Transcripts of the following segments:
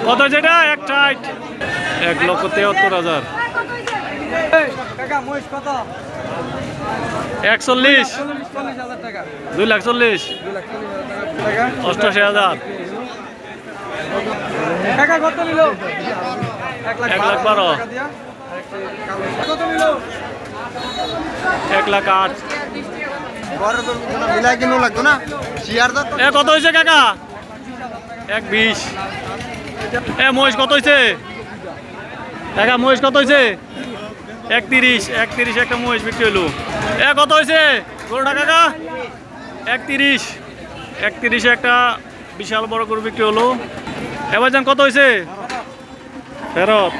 কত যেটা 1,73,000 41 2,40,000 88,000 1,12,000 1,08,000 কত হয়েছে কাকা 1,20,000 মহিষ কত হয়েছে কাকা মহিষ কত হয়েছে 31 একটা মহিষ বিক্রি হলো কত হয়েছে গরুটা কাকা 31 একটা বিশাল বড় গরু বিক্রি হলো এবার যান কত হয়েছে ফেরত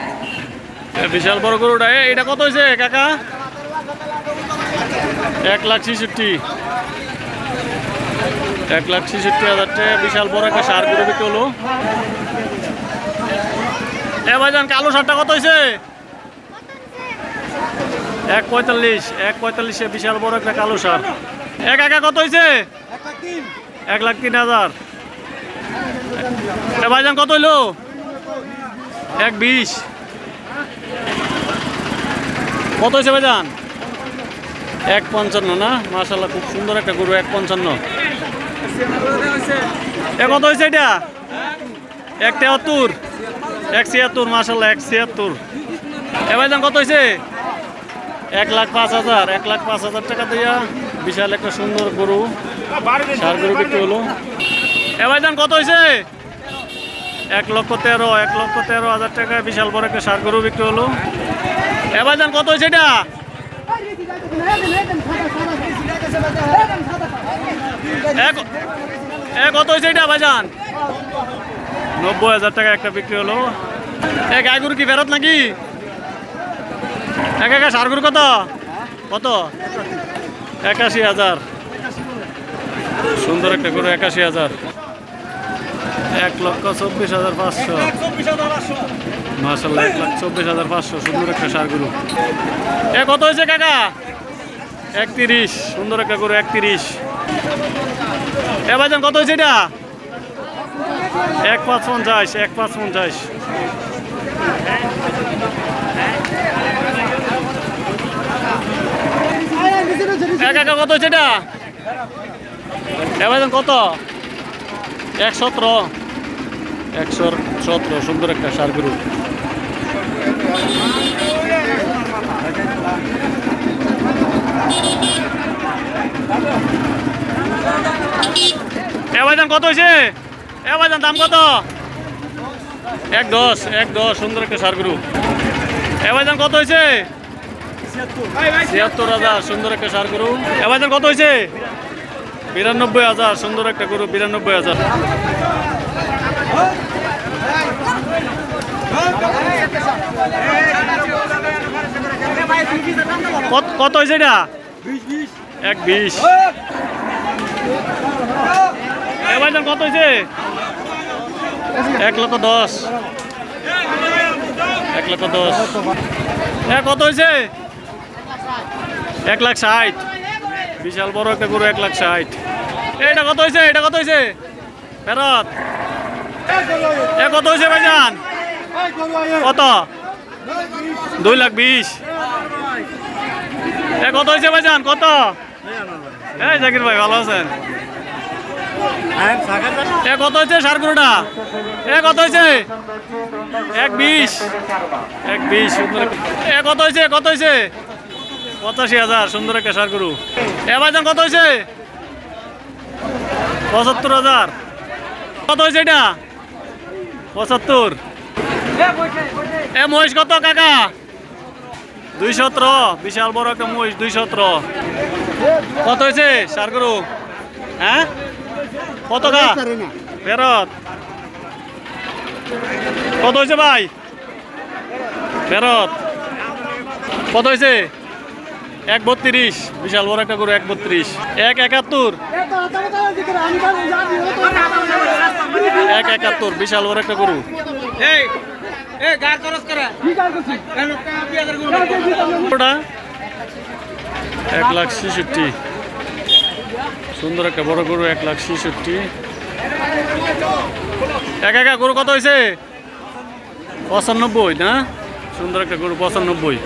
বিশাল বড় গরুটা এটা কত হয়েছে কাকা 1,66,000 টাকা বিশাল বড় একটা সার গরু বিক্রি হলো এবার যান কালো সারটা কত হয়েছে 1,45,000 বিশাল বড় একটা কালো সার কাকা কত হয়েছে 1,03,000 ভাইজান কত হইলো 1,20,000 কত হয়েছে ভাইজান 1,55,000 না মাশাআল্লাহ খুব সুন্দর একটা গরু 1,55,000 কত হয়েছে এটা 1,73,000 মাশাআল্লাহ 1,76,000 ভাইজান কত হয়েছে 1,05,000 টাকা দিয়া বিশাল একটা সুন্দর গরু সার গরু বিক্রি হলো ভাইজান কত হয়েছে 1,13,000 টাকা বিশাল বড় একটা সার গরু বিক্রি হলো ভাইজান কত হয়েছে এটা কত হয়েছে এটা ভাইজান 90,000 টাকা একটা বিক্রি হলো গাই গরু কি ফেরত নাকি একা সার গরু কত 81,000 সুন্দর একটা গরু 81,000 1,24,500 মাশাআল্লাহ 1,24,500 সুন্দর একটা সার গরু কত হয়েছে কাকা 31 সুন্দর একটা গরু 31 ভাইজান কত হয়েছে এটা 1,55,000 কাকা কত হয়েছে এটা ভাইজান কত 1,17,000 সুন্দর একটা সার গরু ভাইজান কত হয়েছে ভাইজান দাম কত 1,10,000 সুন্দর একটা সার গরু ভাইজান কত হয়েছে 76,000 সুন্দর একটা সার গরু ভাইজান কত হয়েছে 92,000 সুন্দর একটা গরু 92,000 কত হয়েছে এটা 1,20,000 ভাইজান কত হয়েছে 1,10,000 কত হয়েছে 1,60,000 বিশাল বড় একটা গরু 1,60,000 এটা কত হয়েছে ফেরত কত হয়েছে ভাইজান কত 2,20,000 কত হয়েছে ভাইজান কত জাকির ভাই ভালো আছেন কত হয়েছে সার গরুটা কত হয়েছে 1,20,000 সুন্দর কত হয়েছে 85,000 সুন্দর একটা সার গরু ভাইজান কত হয়েছে 75,000 কত হয়েছে এটা 75 মহিষ কত কাকা 217 বিশাল বড় একটা মহিষ 217 কত হয়েছে সার গরু কত কা ফেরত কত হয়েছে ভাই ফেরত কত হয়েছে 1,32 বিশাল বড় একটা গরু 1,32 1,71 বিশাল বড় একটা গরু 1,66,000 সুন্দর একটা বড় গরু 1,66,000 গরু কত হয়েছে 95 না, সুন্দর একটা গরু 95।